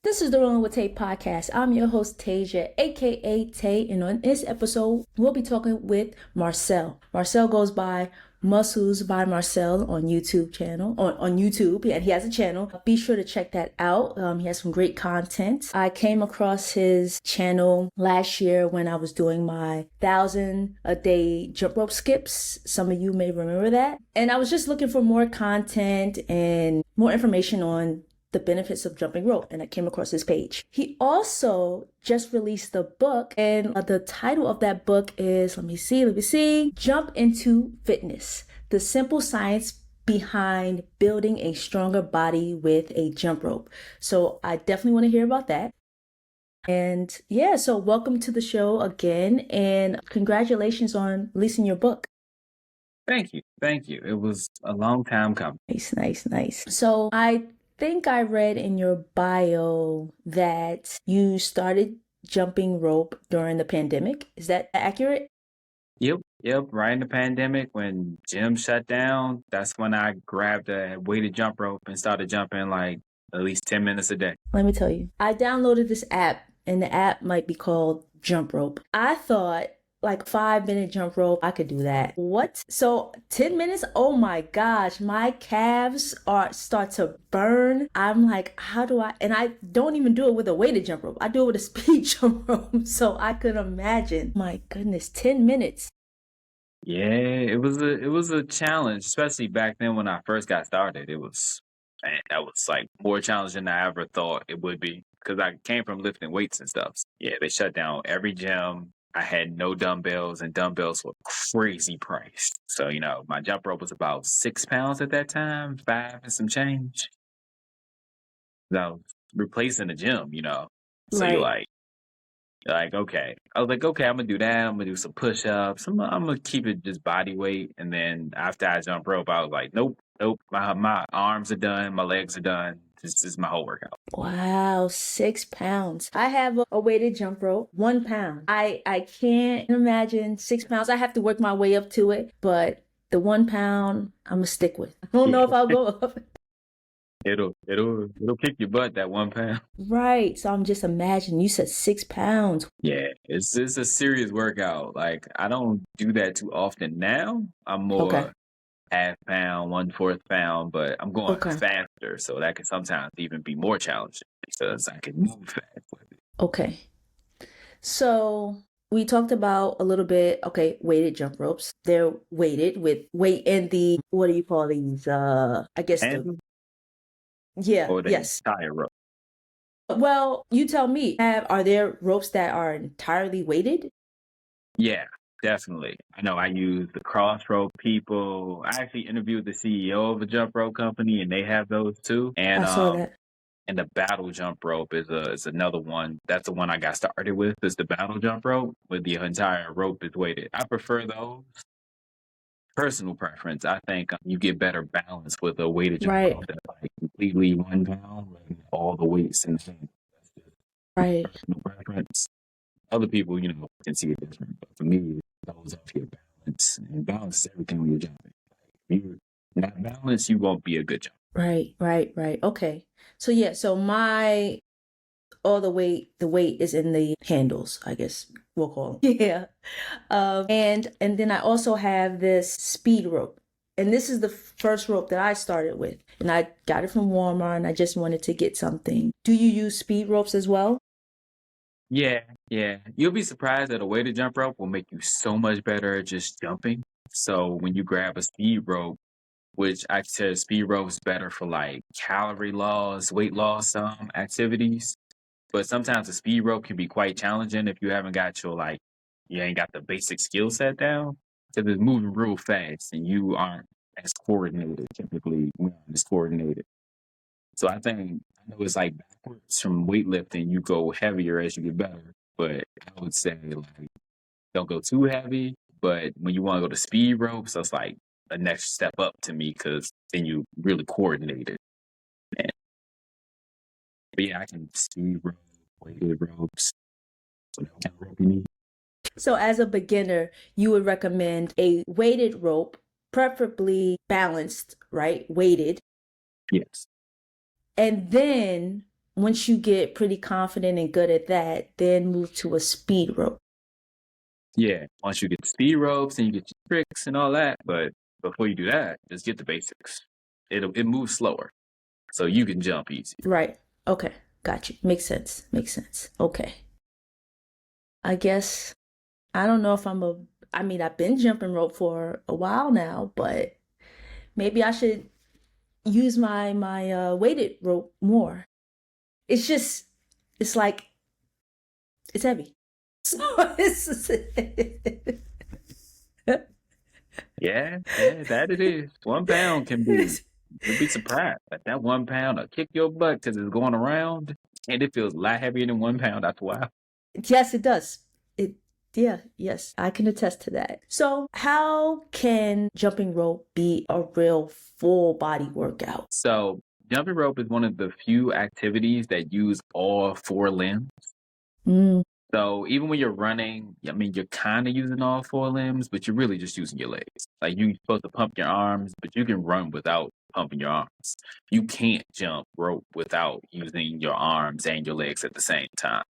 This is the Rolling with Tay Podcast. I'm your host, Tasia, aka Tay, and on this episode, we'll be talking with Marcell. Marcell goes by Muscles by Marcell on YouTube channel, on YouTube, and he has a channel. Be sure to check that out. He has some great content. I came across his channel last year when I was doing my 1,000 a day jump rope skips. Some of you may remember that. And I was just looking for more content and more information on the benefits of jumping rope, and I came across his page. He also just released a book, and the title of that book is, let me see, Jump Into Fitness, the simple science behind building a stronger body with a jump rope. So I definitely want to hear about that. And yeah, so welcome to the show again, and congratulations on releasing your book. Thank you. It was a long time coming. Nice. So I think I read in your bio that you started jumping rope during the pandemic. Is that accurate? Yep. Right in the pandemic, when gyms shut down, that's when I grabbed a weighted jump rope and started jumping like at least 10 minutes a day. Let me tell you, I downloaded this app, and the app might be called Jump Rope. I thought like 5-minute jump rope, I could do that. What? So 10 minutes? Oh my gosh, my calves start to burn. I'm like, how do I? And I don't even do it with a weighted jump rope. I do it with a speed jump rope. So I could imagine. My goodness, 10 minutes. Yeah, it was a challenge, especially back then when I first got started. That was like more challenging than I ever thought it would be, because I came from lifting weights and stuff. Yeah, they shut down every gym. I had no dumbbells, and dumbbells were crazy priced. So, my jump rope was about 6 pounds at that time, 5 and some change. So I was replacing the gym, So Right. you're like, okay. I was like, okay, I'm gonna do that. I'm gonna do some push-ups. I'm gonna keep it just body weight. And then after I jump rope, I was like, nope. My arms are done. My legs are done. This is my whole workout. Wow, 6 pounds. I have a weighted jump rope, 1 pound. I can't imagine 6 pounds. I have to work my way up to it, but the 1 pound, I'm gonna stick with. I don't know if I'll go up. It'll kick your butt, that 1 pound. Right. So I'm just imagining, you said 6 pounds. Yeah, it's a serious workout. Like, I don't do that too often now. I'm more Okay. half pound, 1/4 pound, but I'm going Okay. faster, so that can sometimes even be more challenging because I can move fast with it. Okay. So we talked about a little bit, weighted jump ropes. They're weighted with weight in the, what do you call these? I guess And or the yes. entire rope. Well, you tell me, are there ropes that are entirely weighted? Yeah, definitely. I know I use the cross rope people. I actually interviewed the CEO of a jump rope company, and they have those too. And I saw that. And the battle jump rope is another one. That's the one I got started with. Is the battle jump rope, where the entire rope is weighted. I prefer those. Personal preference. I think you get better balance with a weighted jump Right. rope that's like completely 1 pound and all the weights in the same. That's just Right. personal preference. Other people, can see it different. But for me, it goes off your balance. And balance is everything when you're jumping. If you're not balanced, you won't be a good jumper. Right. Okay. So yeah, so the weight is in the handles, I guess we'll call them. Yeah. And then I also have this speed rope. And this is the first rope that I started with. And I got it from Walmart, and I just wanted to get something. Do you use speed ropes as well? Yeah. You'll be surprised that a weighted jump rope will make you so much better at just jumping. So when you grab a speed rope, which I said speed rope is better for like calorie loss, weight loss activities. But sometimes a speed rope can be quite challenging if you haven't got you ain't got the basic skill set down. Because it's moving real fast and you aren't as coordinated. Typically, we aren't as coordinated. So I know it's like backwards from weightlifting. You go heavier as you get better. But I would say like don't go too heavy. But when you want to go to speed ropes, that's like a next step up to me, because then you really coordinate it. But yeah, I can speed rope, weighted ropes, whatever kind of rope you need. So as a beginner, you would recommend a weighted rope, preferably balanced, right? Weighted. Yes. And then once you get pretty confident and good at that, then move to a speed rope. Yeah, once you get the speed ropes and you get your tricks and all that, but before you do that, just get the basics. It moves slower, so you can jump easy. Right. Okay. Got you. Makes sense. Makes sense. Okay. I guess I don't know if I've been jumping rope for a while now, but maybe I should use my weighted rope more. It's like it's heavy. So Yeah, that it is. 1 pound can be, you'll be surprised. Like that 1 pound will kick your butt because it's going around and it feels a lot heavier than 1 pound after a while. Yes, it does. Yes, I can attest to that. So, how can jumping rope be a real full body workout? So, jumping rope is one of the few activities that use all 4 limbs. Mm, So, even when you're running, I mean, you're kind of using all 4 limbs, but you're really just using your legs. Like, you're supposed to pump your arms, but you can run without pumping your arms. You can't jump rope without using your arms and your legs at the same time.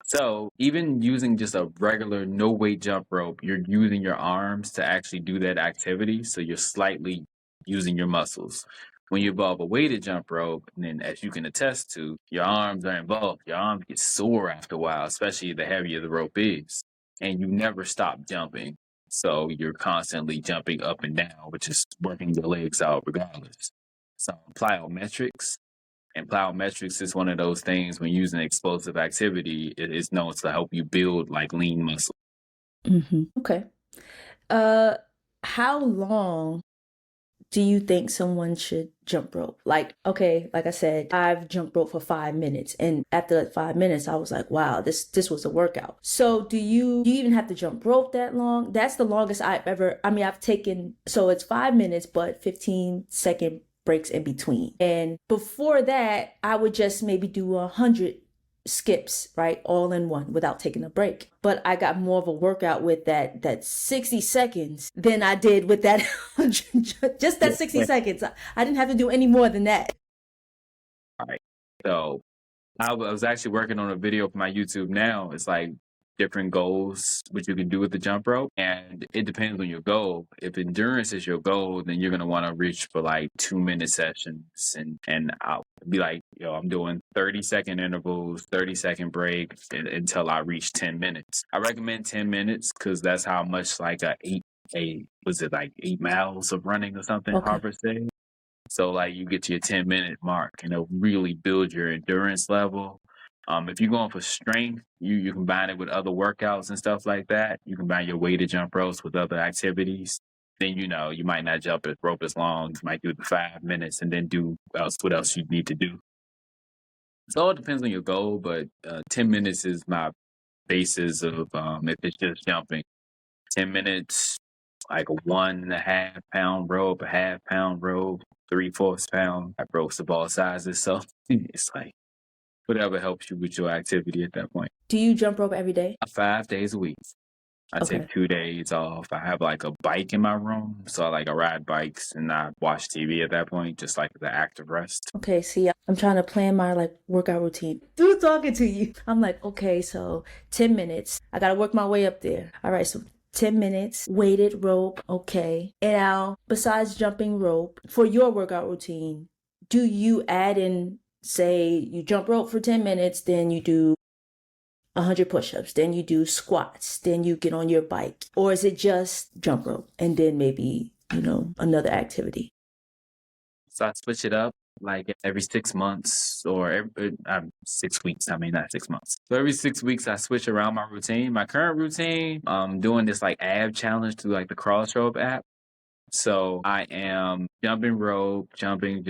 So even using just a regular no weight jump rope, you're using your arms to actually do that activity. So you're slightly using your muscles. When you involve a weighted jump rope, and then as you can attest to, your arms are involved. Your arms get sore after a while, especially the heavier the rope is. And you never stop jumping. So you're constantly jumping up and down, which is working your legs out regardless. So plyometrics, and plyometrics is one of those things when using explosive activity, it is known to help you build like lean muscle. Okay. How long do you think someone should jump rope? Like I said, I've jumped rope for 5 minutes, and after that 5 minutes, I was like, wow, this was a workout. So do you even have to jump rope that long? That's the longest I've taken. So it's 5 minutes, but 15-second breaks in between. And before that, I would just maybe do 100 skips, right, all in one without taking a break. But I got more of a workout with that 60 seconds than I did with that just that 60 seconds. I didn't have to do any more than that. All right. So I was actually working on a video for my YouTube now. It's like different goals, what you can do with the jump rope. And it depends on your goal. If endurance is your goal, then you're going to want to reach for like 2-minute sessions. And I'll be like, I'm doing 30-second intervals, 30-second break until I reach 10 minutes. I recommend 10 minutes because that's how much like was it like 8 miles of running or something, Okay. Harvard said. So like you get to your 10-minute mark and it'll really build your endurance level. If you're going for strength, you combine it with other workouts and stuff like that. You combine your weighted jump ropes with other activities. Then you might not jump a rope as long. You might do the 5 minutes and then do what else you need to do. So it depends on your goal, but 10 minutes is my basis of if it's just jumping. 10 minutes, like a 1.5 pound rope, a half pound rope, 3/4 pound. I ropes of all sizes. So it's like whatever helps you with your activity at that point. Do you jump rope every day? 5 days a week. I take 2 days off. I have like a bike in my room. So I ride bikes and I watch TV at that point, just like the active rest. Okay, see, I'm trying to plan my workout routine through talking to you. I'm like, okay, so 10 minutes. I got to work my way up there. All right, so 10 minutes, weighted rope, okay. And now, besides jumping rope, for your workout routine, do you add in, say, you jump rope for 10 minutes, then you do 100 push-ups, then you do squats, then you get on your bike? Or is it just jump rope and then maybe, another activity? So I switch it up like every 6 months or every 6 weeks. I mean, not 6 months. So every 6 weeks, I switch around my routine. My current routine, I'm doing this like ab challenge through like the Crossrope app. So I am jumping rope, jumping,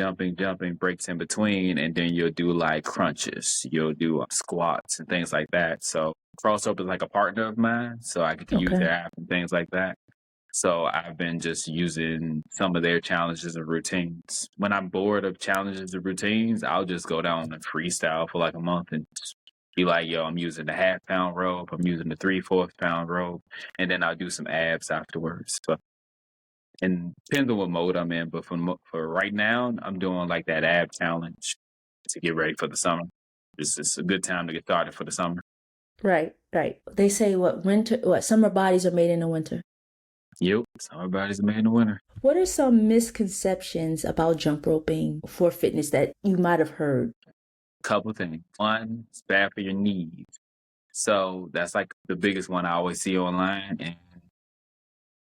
breaks in between, and then you'll do like crunches. You'll do squats and things like that. So Crossrope is like a partner of mine, so I get to use their app and things like that. So I've been just using some of their challenges and routines. When I'm bored of challenges and routines, I'll just go down and freestyle for like a month and be like, I'm using the half pound rope, I'm using the 3/4 pound rope, and then I'll do some abs afterwards. But and depends on what mode I'm in, but for right now, I'm doing like that ab challenge. to get ready for the summer. It's a good time to get started for the summer. Right, right. They say what summer bodies are made in the winter. Yep, summer bodies are made in the winter. What are some misconceptions about jump roping for fitness that you might have heard? Couple things. One, it's bad for your knees. So that's like the biggest one I always see online. And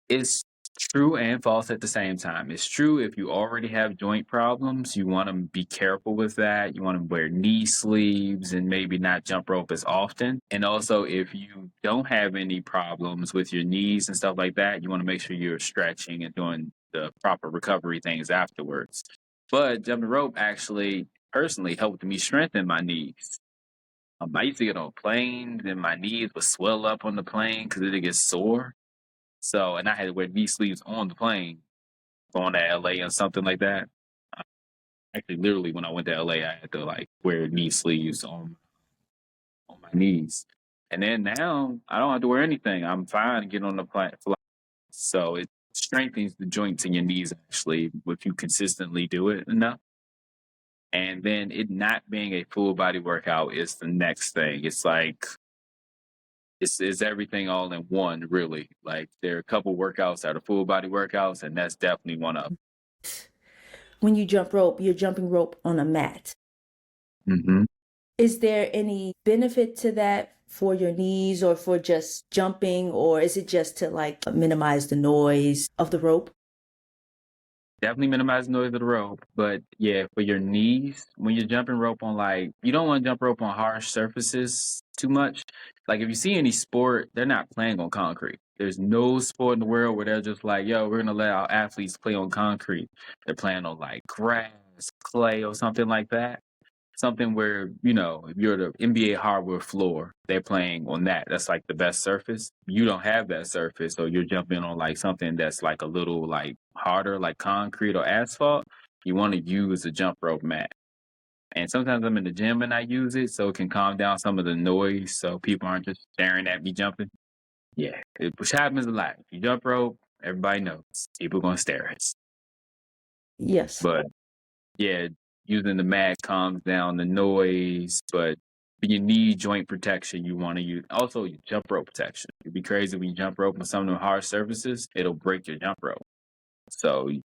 it's true and false at the same time. It's true if you already have joint problems, you want to be careful with that. You want to wear knee sleeves and maybe not jump rope as often. And also, if you don't have any problems with your knees and stuff like that, you want to make sure you're stretching and doing the proper recovery things afterwards. But jumping rope actually personally helped me strengthen my knees. I used to get on planes and my knees would swell up on the plane because it would get sore. So, and I had to wear knee sleeves on the plane going to LA or something like that. Uh, Actually, literally, when I went to LA, I had to like wear knee sleeves on my knees. And then now I don't have to wear anything. I'm fine getting on the flight. So it strengthens the joints in your knees actually if you consistently do it enough. And then it not being a full body workout is the next thing. It's like it's everything all in one, really. Like there are a couple workouts that are full body workouts, and that's definitely one of them. When you jump rope, you're jumping rope on a mat. Mm-hmm. Is there any benefit to that for your knees or for just jumping, or is it just to like minimize the noise of the rope? Definitely minimize the noise of the rope. But yeah, for your knees, when you're jumping rope on like, you don't want to jump rope on harsh surfaces too much. Like if you see any sport, they're not playing on concrete. There's no sport in the world where they're just like, yo, we're going to let our athletes play on concrete. They're playing on like grass, clay, or something like that. Something where, if you're the NBA hardwood floor, they're playing on that. That's like the best surface. You don't have that surface, so you're jumping on like something that's like a little like harder, like concrete or asphalt. You want to use a jump rope mat. And sometimes I'm in the gym and I use it so it can calm down some of the noise so people aren't just staring at me jumping. Yeah, which happens a lot. If you jump rope, everybody knows people are going to stare at you. Yes. But yeah, using the mat calms down the noise, but when you need joint protection, you want to use also your jump rope protection. It'd be crazy when you jump rope on some of the hard surfaces, it'll break your jump rope. So you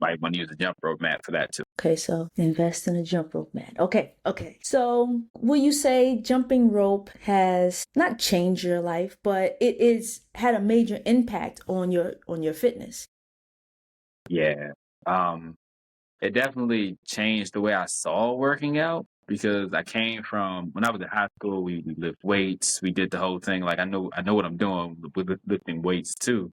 might want to use a jump rope mat for that too. Okay, so invest in a jump rope mat. Okay. So will you say jumping rope has not changed your life, but it is had a major impact on your fitness? Yeah. It definitely changed the way I saw working out because I came from when I was in high school, we lift weights, we did the whole thing. Like I know what I'm doing with lifting weights too.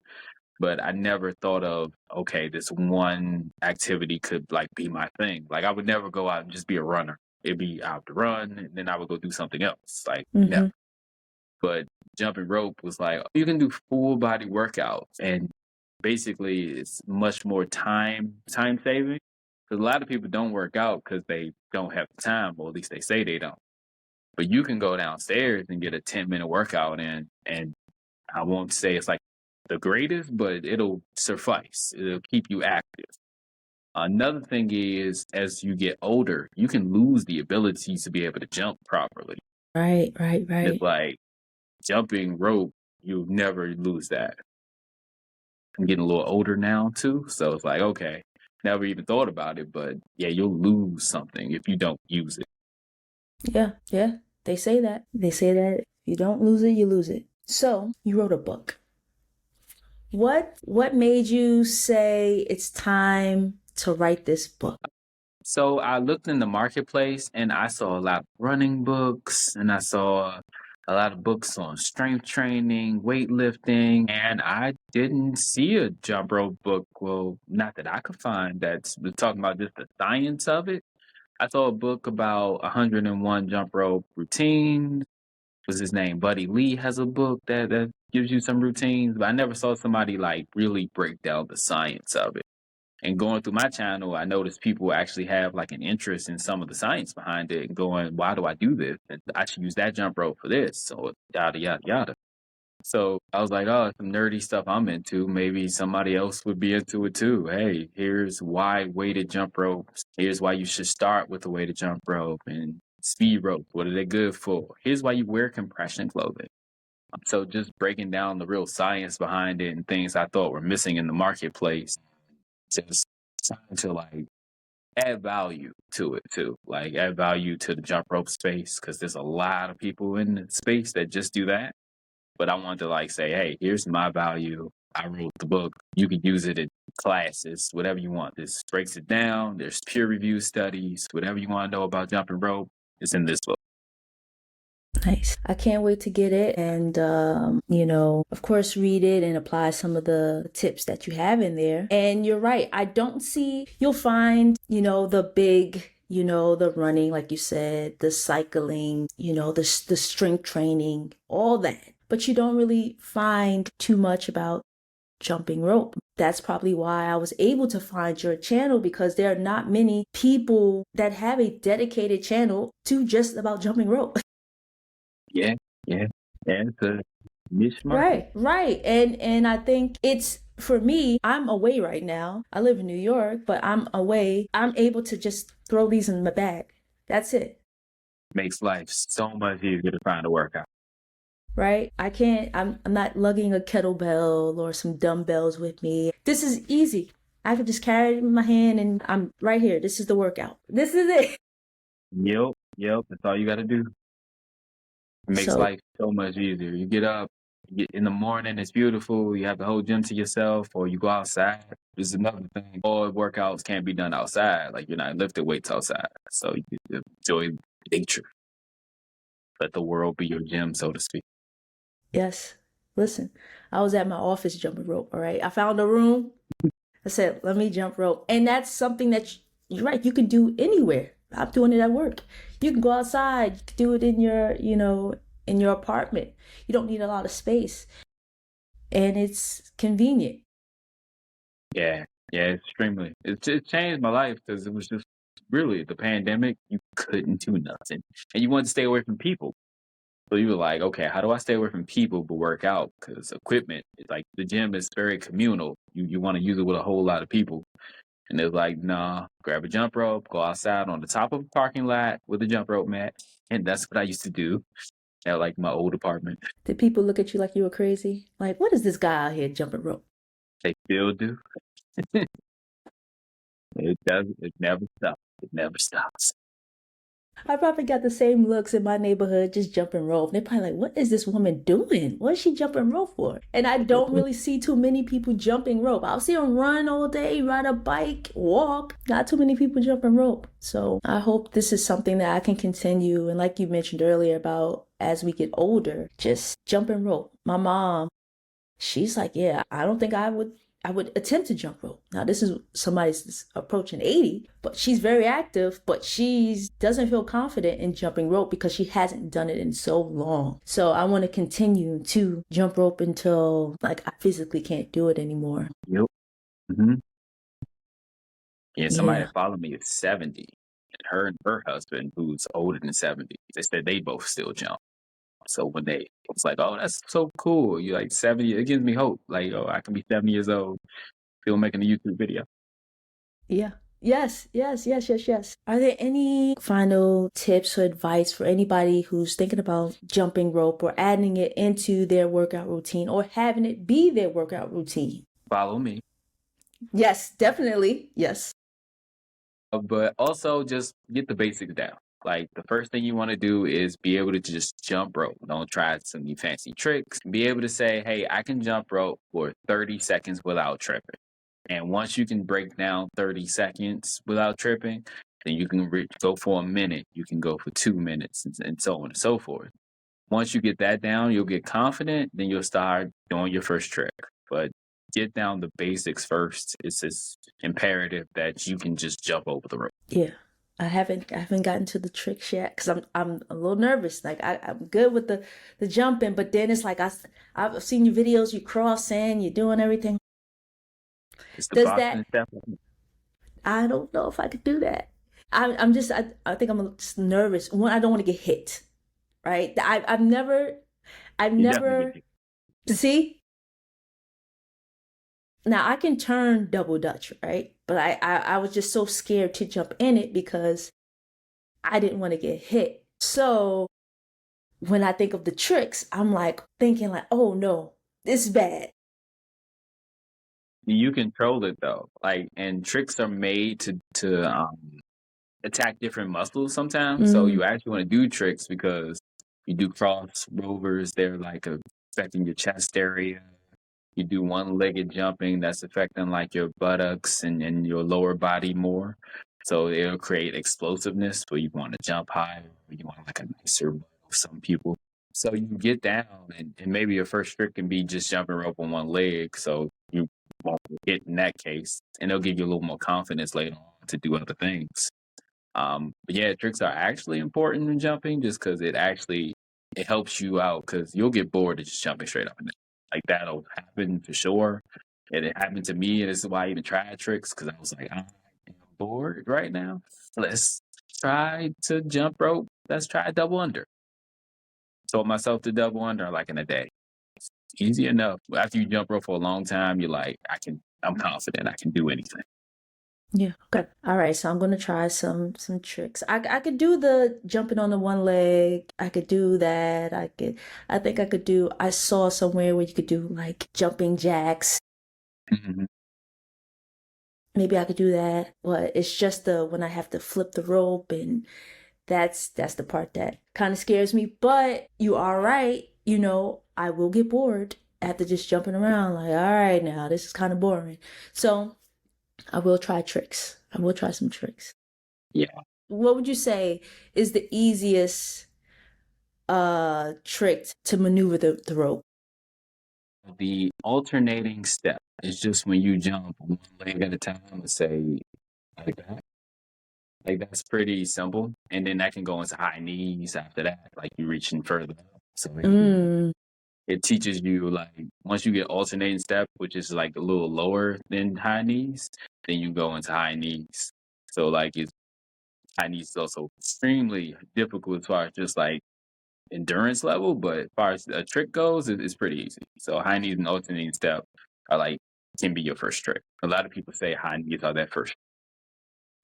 But I never thought of, okay, this one activity could like be my thing. Like I would never go out and just be a runner. It'd be out to run and then I would go do something else. Like never. But jumping rope was like, you can do full body workouts and basically it's much more time saving. Because a lot of people don't work out because they don't have the time, or at least they say they don't. But you can go downstairs and get a 10-minute workout in, and I won't say it's like the greatest, but it'll suffice. It'll keep you active. Another thing is, as you get older, you can lose the ability to be able to jump properly. Right. It's like jumping rope, you'll never lose that. I'm getting a little older now too, so it's like, okay, never even thought about it, but yeah, you'll lose something if you don't use it. Yeah. They say that. If you don't lose it, you lose it. So you wrote a book. What made you say it's time to write this book? So I looked in the marketplace and I saw a lot of running books and I saw a lot of books on strength training, weightlifting, and I didn't see a jump rope book. Well, not that I could find that's talking about just the science of it. I saw a book about 101 jump rope routines. What's his name? Buddy Lee has a book that gives you some routines, but I never saw somebody like really break down the science of it. And going through my channel, I noticed people actually have like an interest in some of the science behind it and going, why do I do this? And I should use that jump rope for this. So yada, yada, yada. So I was like, oh, some nerdy stuff I'm into. Maybe somebody else would be into it too. Hey, here's why weighted jump ropes. Here's why you should start with the weighted jump rope and speed ropes. What are they good for? Here's why you wear compression clothing. So just breaking down the real science behind it and things I thought were missing in the marketplace. Just trying to like add value to it too. Like add value to the jump rope space because there's a lot of people in the space that just do that. But I wanted to like say, hey, here's my value. I wrote the book. You can use it in classes, whatever you want. This breaks it down. There's peer review studies. Whatever you want to know about jumping rope is in this book. Nice. I can't wait to get it and, of course, read it and apply some of the tips that you have in there. And you're right. You'll find, the big, the running, like you said, the cycling, the strength training, all that. But you don't really find too much about jumping rope. That's probably why I was able to find your channel, because there are not many people that have a dedicated channel to just about jumping rope. Yeah. It's a niche market. Right. And I think it's, for me, I'm away right now. I live in New York, but I'm away. I'm able to just throw these in my bag. That's it. Makes life so much easier to find a workout. Right? I'm not lugging a kettlebell or some dumbbells with me. This is easy. I can just carry it in my hand and I'm right here. This is the workout. This is it. Yep. That's all you got to do. It makes life so much easier. You get up, in the morning, it's beautiful. You have the whole gym to yourself, or you go outside. This is another thing. All workouts can't be done outside. Like you're not lifting weights outside. So you enjoy nature. Let the world be your gym, so to speak. Yes. Listen, I was at my office jumping rope, all right? I found a room. I said, let me jump rope. And that's something that you're right, you can do anywhere. I'm doing it at work. You can go outside, you can do it in your, in your apartment. You don't need a lot of space. And it's convenient. Yeah, extremely. It changed my life because it was just really the pandemic. You couldn't do nothing. And you wanted to stay away from people. So you were like, okay, how do I stay away from people but work out? Because equipment, like the gym is very communal. You want to use it with a whole lot of people. And they're like, nah, grab a jump rope, go outside on the top of a parking lot with a jump rope mat. And that's what I used to do at like my old apartment. Did people look at you like you were crazy? Like, what is this guy out here jumping rope? They still do. It never stops. It never stops. I probably got the same looks in my neighborhood just jumping rope. They're probably like, what is this woman doing? What is she jumping rope for? And I don't really see too many people jumping rope. I'll see them run all day, ride a bike, walk. Not too many people jumping rope. So I hope this is something that I can continue. And like you mentioned earlier about as we get older, just jumping rope. My mom, she's like, yeah, I don't think I would attempt to jump rope. Now, this is somebody's approaching 80, but she's very active, but she doesn't feel confident in jumping rope because she hasn't done it in so long. So I want to continue to jump rope until like I physically can't do it anymore. Yep. Mm-hmm. Yeah, somebody that followed me is 70, and her husband, who's older than 70, they said they both still jump. So when it's like, oh, that's so cool. You're like 70. It gives me hope. Like, oh, I can be 70 years old, still making a YouTube video. Yeah. Yes. Are there any final tips or advice for anybody who's thinking about jumping rope or adding it into their workout routine or having it be their workout routine? Follow me. Yes, definitely. Yes. But also just get the basics down. Like the first thing you want to do is be able to just jump rope. Don't try some new fancy tricks. Be able to say, hey, I can jump rope for 30 seconds without tripping. And once you can break down 30 seconds without tripping, then you can go for a minute. You can go for 2 minutes and so on and so forth. Once you get that down, you'll get confident. Then you'll start doing your first trick. But get down the basics first. It's just imperative that you can just jump over the rope. Yeah. I haven't gotten to the tricks yet because I'm a little nervous. Like I'm good with the jumping, but then it's like I've seen your videos, you crossing, you're doing everything. It's the boxing step. I don't know if I could do that. I think I'm just nervous. One, I don't want to get hit. Right? I've never See? Now I can turn double dutch, right? But I was just so scared to jump in it because I didn't want to get hit. So when I think of the tricks, I'm like thinking like, oh no, this is bad. You control it though. Like, and tricks are made to attack different muscles sometimes. So Mm, you actually want to do tricks because you do cross rovers, they're like affecting your chest area. You do one-legged jumping, that's affecting like your buttocks and your lower body more. So it'll create explosiveness where you want to jump higher, or you want like a nicer butt for some people. So you get down and maybe your first trick can be just jumping rope on one leg. So you won't get in that case. And it'll give you a little more confidence later on to do other things. But yeah, tricks are actually important in jumping just because it helps you out because you'll get bored of just jumping straight up and down. Like that'll happen for sure. And it happened to me, and this is why I even tried tricks because I was like, I'm bored right now. Let's try to jump rope. Let's try double under. Told myself to double under like in a day. Easy enough. After you jump rope for a long time, you're like, I'm confident I can do anything. yeah. Okay. All right. So I'm gonna try some tricks. I could do the jumping on the one leg. I could do that. I think I could do. I saw somewhere where you could do like jumping jacks. Mhm. Maybe I could do that. But it's just the when I have to flip the rope, and that's the part that kind of scares me. But you are right. I will get bored after just jumping around. Like, all right, now this is kind of boring. So I will try tricks. I will try some tricks. Yeah. What would you say is the easiest trick to maneuver the rope? The alternating step is just when you jump one leg at a time, let's say like that. Like that's pretty simple. And then that can go into high knees after that, like you reaching further up. So Mm, it teaches you like once you get alternating step, which is like a little lower than high knees, then you go into high knees. So like it's high knees is also extremely difficult as far as just like endurance level, but as far as a trick goes, it's pretty easy. So high knees and alternating step are like can be your first trick. A lot of people say high knees are that first.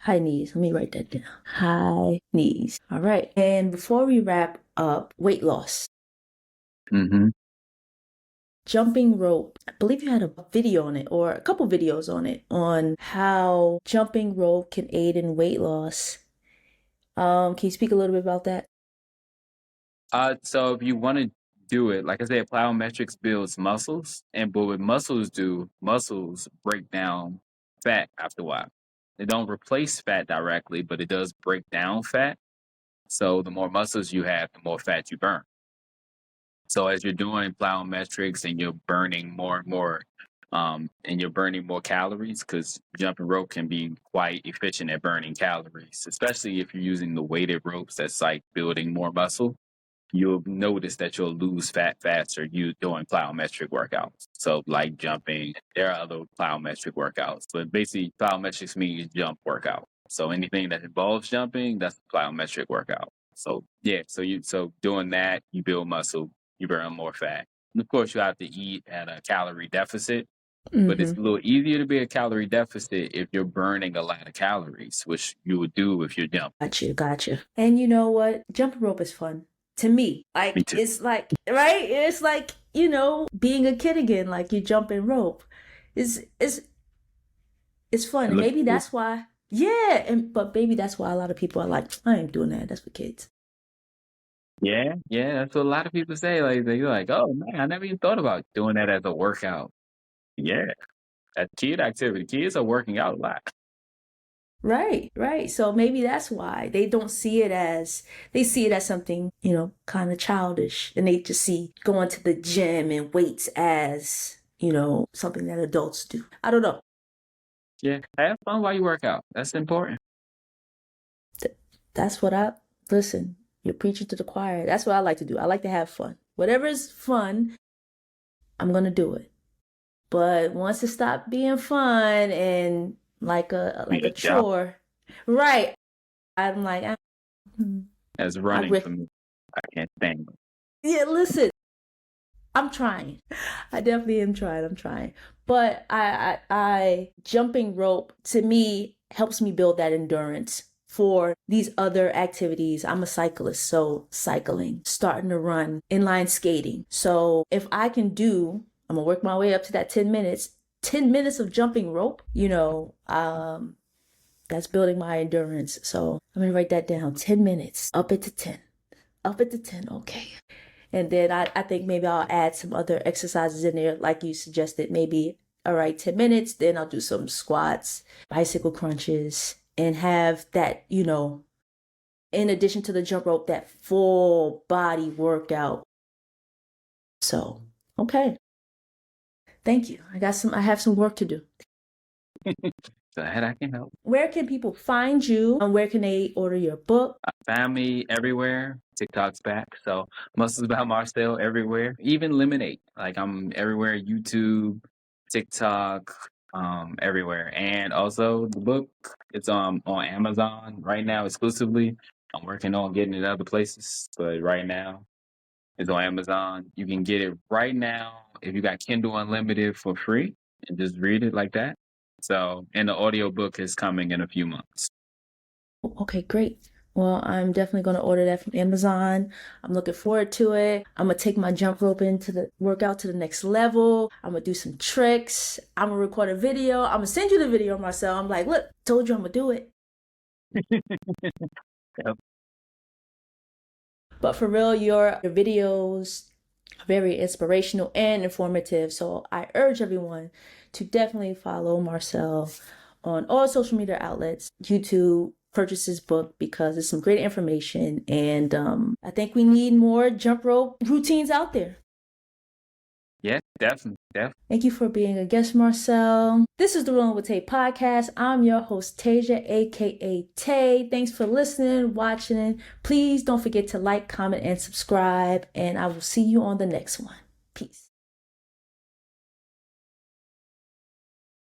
high knees. Let me write that down. High knees. All right. And before we wrap up, weight loss. Mm-hmm. Jumping rope. I believe you had a video on it or a couple videos on it on how jumping rope can aid in weight loss. Can you speak a little bit about that? So if you want to do it, like I said, plyometrics builds muscles, and but what muscles do, muscles break down fat after a while. They don't replace fat directly, but it does break down fat. So the more muscles you have, the more fat you burn. So as you're doing plyometrics and you're burning more and more, and you're burning more calories, because jumping rope can be quite efficient at burning calories, especially if you're using the weighted ropes that's like building more muscle. You'll notice that you'll lose fat faster you doing plyometric workouts. So like jumping, there are other plyometric workouts, but basically plyometrics means jump workout. So anything that involves jumping, that's a plyometric workout. So yeah, so doing that, you build muscle, you burn more fat. And of course you have to eat at a calorie deficit, but it's Mm-hmm. a little easier to be a calorie deficit if you're burning a lot of calories, which you would do if you're jumping. Gotcha. And you know what? Jumping rope is fun to me. Me Like too. it's like right. It's like being a kid again. Like you jumping rope. It's it's fun, It and looks maybe cool. that's why. Yeah, but maybe that's why a lot of people are like, I ain't doing that. That's for kids. Yeah, yeah, that's what a lot of people say. Like they're like, "Oh man, I never even thought about doing that as a workout." Yeah, that kid activity. Kids are working out a lot. Right. So maybe that's why they don't see it as they see it as something, kind of childish. And they just see going to the gym and weights as, something that adults do. I don't know. Yeah, have fun while you work out. That's important. That's what I listen. You're preaching to the choir. That's what I like to do. I like to have fun. Whatever is fun, I'm gonna do it. But once it stopped being fun and like a Be like a a job chore, right? I'm like, as I running re- for me. I can't stand it. yeah. Listen, I'm trying. I definitely am trying. I'm trying. But I jumping rope to me helps me build that endurance for these other activities. I'm a cyclist, so cycling, starting to run, inline skating. So if I can do, I'm gonna work my way up to that 10 minutes. 10 minutes of jumping rope, that's building my endurance. So I'm gonna write that down. 10 minutes, up it to 10. Up it to 10, okay. And then I think maybe I'll add some other exercises in there, like you suggested. Maybe, all right, 10 minutes, then I'll do some squats, bicycle crunches, and have that, in addition to the jump rope, that full body workout. So, okay. Thank you. I have some work to do. Glad I can help. Where can people find you? And where can they order your book? Family everywhere. TikTok's back. So Muscles by Marcell everywhere. Even Lemonade. Like I'm everywhere. YouTube, TikTok, everywhere. And also the book, it's on Amazon right now exclusively. I'm working on getting it other places, but right now it's on Amazon. You can get it right now if you got Kindle Unlimited for free and just read it like that. So, and the audiobook is coming in a few months. Okay, great. Well, I'm definitely going to order that from Amazon. I'm looking forward to it. I'm going to take my jump rope into the workout to the next level. I'm going to do some tricks. I'm going to record a video. I'm going to send you the video, Marcell. I'm like, look, told you I'm going to do it. Yep. But for real, your videos are very inspirational and informative. So I urge everyone to definitely follow Marcell on all social media outlets, YouTube, purchase his book because it's some great information. And I think we need more jump rope routines out there. Yeah, definitely. Thank you for being a guest, Marcell. This is the Rolling with Tay Podcast. I'm your host, Tasia, aka Tay. Thanks for listening, watching. Please don't forget to like, comment, and subscribe. And I will see you on the next one. Peace.